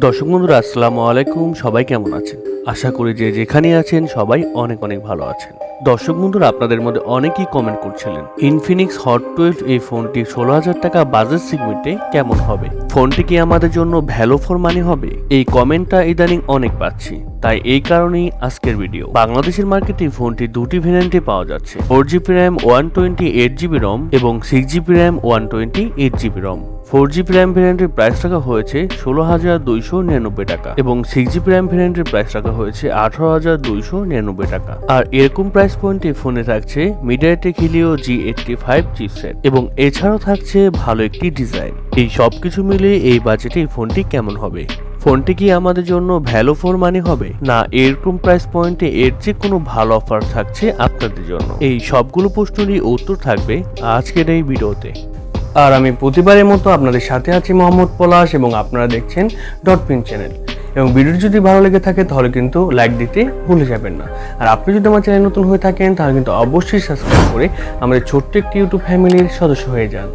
দর্শক বন্ধুরা আসসালামু আলাইকুম, সবাই কেমন আছেন? আশা করি যে যেখানে আছেন সবাই অনেক ভালো আছেন। দর্শক বন্ধুরা, আপনাদের মধ্যে অনেকেই কমেন্ট করছিলেন ইনফিনিক্স হট 12 এই ফোনটি 16,000 টাকা বাজেট সেগমেন্টে কেমন হবে, ফোনটি কি আমাদের জন্য ভ্যালু ফর মানি হবে? এই কমেন্টটা ইদানিং অনেক পাচ্ছি, তাই এই কারণেই আজকের ভিডিও। বাংলাদেশের মার্কেটে ফোনটি দুটি ভেরিয়েন্টে পাওয়া যাচ্ছে, 4GB RAM 128GB ROM এবং 6GB RAM 128GB ROM। 4GB RAM ভ্যারিয়েন্টের প্রাইস রাখা হয়েছে 16,299 টাকা এবং 6GB RAM ভ্যারিয়েন্টের প্রাইস রাখা হয়েছে 18,299 টাকা। আর এরকম প্রাইস পয়েন্টে ফোনে থাকছে MediaTek Helio G85 চিপসেট এবং এছাড়াও থাকছে ভালো একটি ডিজাইন। এই সবকিছু মিলিয়ে এই বাজেটে এই ফোনটি কেমন হবে? ফোনটি কি আমাদের জন্য ভ্যালু ফর মানি হবে, না এরকম প্রাইস পয়েন্টে এর যে কোনো ভালো অফার থাকছে আপনাদের জন্য? এই সবগুলো প্রশ্নেরই উত্তর থাকবে আজকের এই ভিডিওতে। আর আমি প্রতিবারের মতো আপনাদের সাথে আছি মোহাম্মদ পলাশ এবং আপনারা দেখছেন ডটপিন চ্যানেল। এবং ভিডিওটি যদি ভালো লেগে থাকে তাহলে কিন্তু লাইক দিতে ভুলে যাবেন না। আর আপনি যদি আমার চ্যানেল নতুন হয়ে থাকেন তাহলে কিন্তু অবশ্যই সাবস্ক্রাইব করে আমাদের ছোট্ট একটি ইউটিউব ফ্যামিলির সদস্য হয়ে যান।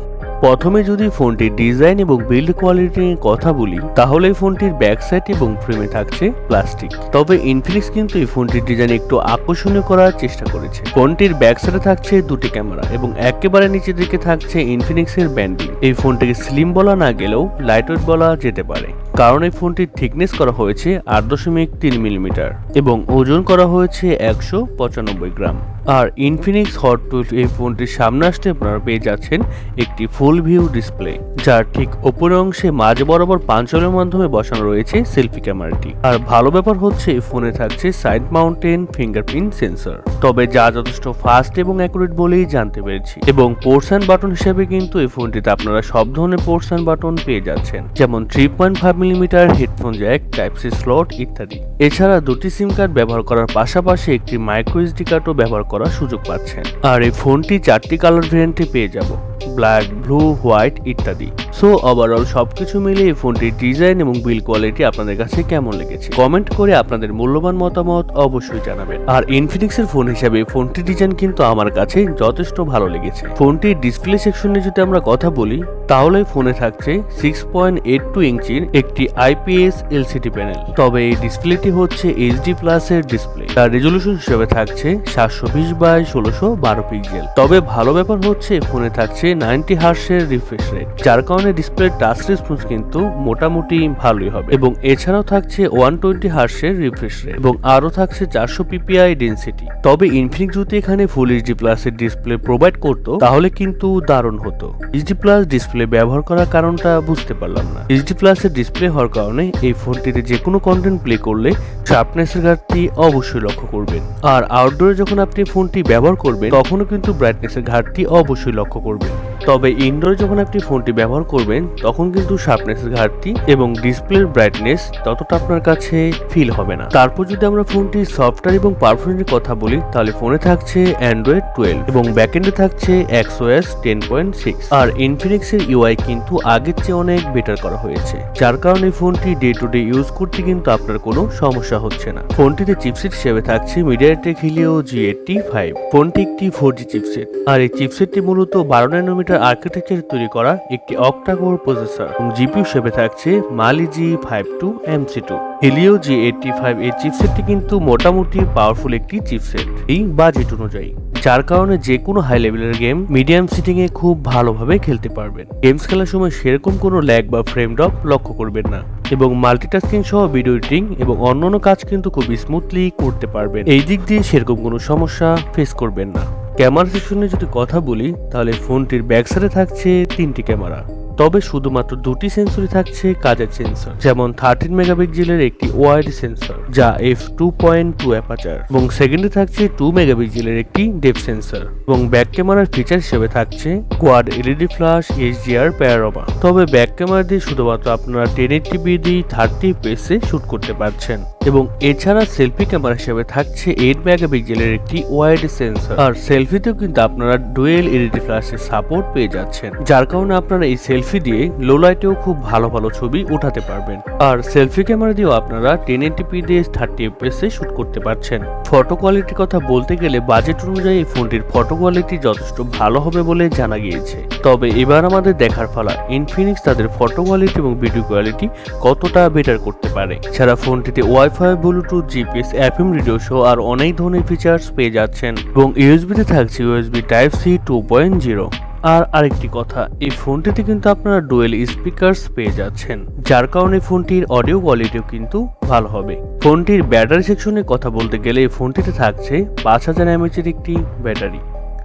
প্রথমে যদি ফোনটির ডিজাইন এবং বিল্ড কোয়ালিটি নিয়ে কথা বলি, তাহলে ফোনটির ব্যাক সাইড এবং ফ্রেমে থাকছে প্লাস্টিক। তবে ইনফিনিক্স কিন্তু এই ফোনটির ডিজাইন একটু আকর্ষণীয় করার চেষ্টা করেছে। ফোনটির ব্যাক সাইডে থাকছে দুটি ক্যামেরা এবং একেবারে নিচের দিকে থাকছে ইনফিনিক্সের ব্র্যান্ডিং। এই ফোনটিকে স্লিম বলা না গেলেও লাইটওয়েট বলা যেতে পারে, কারণ এই ফোনটির থিকনেস করা হয়েছে 8.3 মিলিমিটার এবং ওজন করা হয়েছে 195 গ্রাম। আর ইনফিনিক্স হট 12 এই ফোনটির সামনে আসতে আপনারা পেয়ে যাচ্ছেন একটি ফুল ভিউ ডিসপ্লে, যার ঠিক ওপরের অংশে মাঝ বরাবর পাঞ্চলের মাধ্যমে বসানো রয়েছে সেলফি ক্যামেরাটি। আর ভালো ব্যাপার হচ্ছে এই ফোনে থাকছে সাইড মাউন্টেন ফিঙ্গারপ্রিন্ট সেন্সর, তবে যা যথেষ্ট ফাস্ট এবং অ্যাকুরেট বলেই জানতে পেরেছি। এবং পোর্টস অ্যান্ড বাটন হিসেবে কিন্তু এই ফোনটিতে আপনারা সব ধরনের পোর্টস অ্যান্ড বাটন পেয়ে যাচ্ছেন, যেমন 3.5 millimetre headphone jack, type C slot ইত্যাদি। এছাড়া দুটি সিম কার্ড ব্যবহার করার পাশাপাশি একটি মাইক্রো এসডি কার্ডও ব্যবহার করার সুযোগ পাচ্ছেন। আর এই ফোনটি 4টি কালার ভেরিয়েন্টে পেয়ে যাব, ব্ল্যাক, ব্লু, হোয়াইট ইত্যাদি। সো ওভারঅল সবকিছু মিলিয়ে এই ফোনটির ডিজাইন এবং বিল্ড কোয়ালিটি আপনাদের কাছে কেমন লেগেছে কমেন্ট করে আপনাদের মূল্যবান মতামত অবশ্যই জানাবেন। আর ইনফিনিক্সের ফোন হিসেবে ফোনটির ডিজাইন কিন্তু আমার কাছে যথেষ্ট ভালো লেগেছে। ফোনটির ডিসপ্লে সেকশনে যদি আমরা কথা বলি, তাহলে ফোনে থাকছে 6.82 ইঞ্চির একটি IPS LCD প্যানেল। তবে এই ডিসপ্লেটি হচ্ছে HD প্লাস এর ডিসপ্লে। তার রেজলিউশন হিসেবে থাকছে 720x1612 পিক্সেল। তবে ভালো ব্যাপার হচ্ছে ফোনে থাকছে 90 হার্টজের রিফ্রেশ রেট, যার কারণে ডিসপ্লের টাচ রেসপন্স কিন্তু মোটামুটি ভালোই হবে। এবং এছাড়াও থাকছে 120 হার্টজের রিফ্রেশ রেট এবং আরো থাকছে 400 ppi ডেনসিটি। তবে ইনফিনিক্স যদি এখানে ফুল HD প্লাস এর ডিসপ্লে প্রোভাইড করতো তাহলে কিন্তু দারুণ হতো। HD প্লাস ডিসপ্লে ব্যবহার করার কারণটা বুঝতে পারলাম না। HD প্লাস এর ডিসপ্লে হওয়ার কারণে এই ফোনটিতে যে কোনো কন্টেন্ট প্লে করলে শার্পনেসের ঘাটতি অবশ্যই লক্ষ্য করবেন। আর আউটডোরে যখন আপনি ফোনটি ব্যবহার করবেন তখনও কিন্তু ব্রাইটনেসের ঘাটতি অবশ্যই লক্ষ্য করবেন। তবে ইনডোরে যখন আপনি ফোনটি ব্যবহার করবেন তখন কিন্তু শার্পনেসের ঘাটতি এবং ডিসপ্লের ব্রাইটনেস ততটা আপনার কাছে ফিল হবে না। তারপর যদি আমরা ফোনটির সফটওয়্যার এবং পারফরমেন্সের কথা বলি, তাহলে ফোনে থাকছে অ্যান্ড্রয়েড 12 এবং ব্যাকএন্ডে থাকছে XOS 10.6। আর ইনফিনিক্সের UI কিন্তু আগের চেয়ে অনেক বেটার করা হয়েছে, যার কারণে ফোনটি ডে টু ডে ইউজ করতে কিন্তু আপনার কোনো সমস্যা হচ্ছে না। ফোনটিতে চিপসেট হিসেবে থাকছে MediaTek Helio G85। ফোনটি একটি 4G চিপসেট, আর এই চিপসেটটি মূলত 12 ন্যানোমিটার আর্কিটেকচারে তৈরি করা একটি Octa-core প্রসেসর এবং জিপিইউ হিসেবে থাকছে Mali G52MC2। Helio G85 এই চিপসেটটি কিন্তু মোটামুটি পাওয়ারফুল একটি চিপসেট এই বাজেট অনুযায়ী, যার কারণে যে কোনো হাই লেভেলের গেম মিডিয়াম সিটিং এ খুব ভালোভাবে খেলতে পারবেন। গেমস খেলার সময় সেরকম কোনো ল্যাগ বা ফ্রেম ড্রপ লক্ষ্য করবেন না এবং মাল্টিটাস্কিং সহ ভিডিও এডিটিং এবং অন্যান্য কাজ কিন্তু খুব স্মুথলি করতে পারবেন। এই দিক দিয়ে সেরকম কোনো সমস্যা ফেস করবেন না। ক্যামেরা সেকশনে যদি কথা বলি, তাহলে ফোনটির ব্যাক সাইডে থাকছে 3টি ক্যামেরা, তবে শুধুমাত্র 2টি সেন্সরই থাকছে কাজের সেন্সর, যেমন 13 মেগাপিক্সেলের একটি ওয়াইড সেন্সর যা f2.2 অ্যাপারচার এবং সেকেন্ডে থাকছে 2 মেগাপিক্সেলের একটি ডেপথ সেন্সর। এবং ব্যাক ক্যামেরার ফিচার হিসেবে থাকছে quad LED flash HDR panorama. তবে ব্যাক ক্যামেরা দিয়ে শুধুমাত্র আপনারা 1080p দিয়ে 30 fps এ শুট করতে পারছেন। এবং এছাড়া সেলফি ক্যামেরা হিসেবে থাকছে 8 মেগাপিক্সেলের একটি ওয়াইড সেন্সর। আর সেলফিতেও কিন্তু আপনারা ডুয়েল LED ফ্ল্যাশের সাপোর্ট পেয়ে যাচ্ছেন, যার কারণে আপনারা এই সেলফি সেলফি দিয়ে লো লাইটেও খুব ভালো ভালো ছবি উঠাতে পারবেন। আর সেলফি ক্যামেরা দিয়েও আপনারা 1080p দিয়ে 30fps এ শুট করতে পারছেন। ফটো কোয়ালিটির কথা বলতে গেলে বাজেট অনুযায়ী এই ফোনটির ফটো কোয়ালিটি যথেষ্ট ভালো হবে বলে জানা গিয়েছে। তবে এবার আমাদের দেখার পালা ইনফিনিক্স তাদের ফটো কোয়ালিটি এবং ভিডিও কোয়ালিটি কতটা বেটার করতে পারে। ছাড়া ফোনটিতে WiFi, bluetooth, GPS, FM radio সহ আর অনেক ধরনের ফিচার্স পেয়ে যাচ্ছেন এবং ইউএসবি-তে থাকছে ইউএসবি টাইপ সি 2.0। আর আরেকটি কথা, এই ফোনটিতে কিন্তু আপনারা ডুয়েল স্পিকারস পেয়ে যাচ্ছেন, যার কারণে ফোনটির অডিও কোয়ালিটিও কিন্তু ভালো হবে। ফোনটির ব্যাটারি সেকশনের কথা বলতে গেলে এই ফোনটিতে থাকছে 5000 mAh একটি ব্যাটারি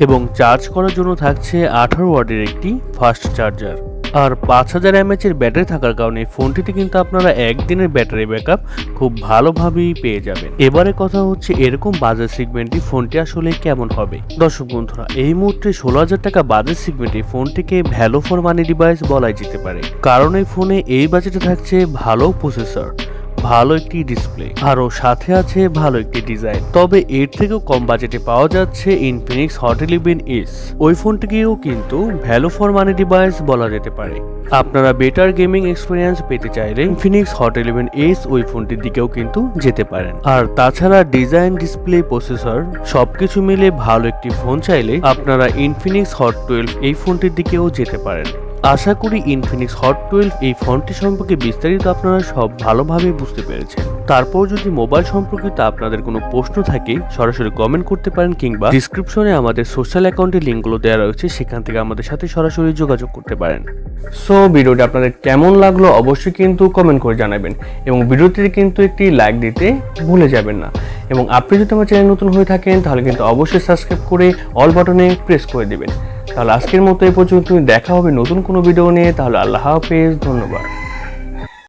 এবং চার্জ করার জন্য থাকছে 18 ওয়াটের একটি ফাস্ট চার্জার। আর 5000 mAh এর ব্যাটারি থাকার কারণে ফোনটিতে কিন্তু আপনারা একদিনের ব্যাটারি ব্যাকআপ খুব ভালোভাবেই পেয়ে যাবেন। এবারে কথা হচ্ছে এরকম বাজেট সেগমেন্টে ফোনটি আসলে কেমন হবে। দর্শক বন্ধুরা, এই মুহূর্তে 16000 টাকা বাজেট সেগমেন্টে ফোনটিকে ভ্যালু ফর মানি ডিভাইস বলাই যেতে পারে, কারণ এই ফোনে এই বাজেটে থাকছে ভালো প্রসেসর, ভালো একটি ডিসপ্লে, আরও সাথে আছে ভালো একটি ডিজাইন। তবে এর থেকেও কম বাজেটে পাওয়া যাচ্ছে ইনফিনিক্স হট 11s। ওই ফোনটিকেও কিন্তু ভ্যালু ফর মানি ডিভাইস বলা যেতে পারে। আপনারা বেটার গেমিং এক্সপিরিয়েন্স পেতে চাইলে ইনফিনিক্স হট 11s ওই ফোনটির দিকেও কিন্তু যেতে পারেন। আর তাছাড়া ডিজাইন, ডিসপ্লে, প্রসেসর সবকিছু মিলে ভালো একটি ফোন চাইলে আপনারা ইনফিনিক্স হট 12 এই ফোনটির দিকেও যেতে পারেন। আশা করি ইনফিনিক্স হট 12 এই ফোনটি সম্পর্কে বিস্তারিত আপনারা সব ভালোভাবে বুঝতে পেরেছেন। তারপর যদি মোবাইল সম্পর্কিত আপনাদের কোনো প্রশ্ন থাকে সরাসরি কমেন্ট করতে পারেন, কিংবা ডিসক্রিপশনে আমাদের সোশ্যাল অ্যাকাউন্টের লিঙ্কগুলো দেওয়া রয়েছে, সেখান থেকে আমাদের সাথে সরাসরি যোগাযোগ করতে পারেন। সো ভিডিওটি আপনাদের কেমন লাগলো অবশ্যই কিন্তু কমেন্ট করে জানাবেন এবং ভিডিওটিতে কিন্তু একটি লাইক দিতে ভুলে যাবেন না। এবং আপনি যদি আমার চ্যানেল নতুন হয়ে থাকেন তাহলে কিন্তু অবশ্যই সাবস্ক্রাইব করে অল বাটনে প্রেস করে দেবেন। তাহলে আজকের মতো এই পর্যন্ত, দেখা হবে নতুন কোনো ভিডিও নিয়ে। তাহলে আল্লাহ হাফেজ, ধন্যবাদ।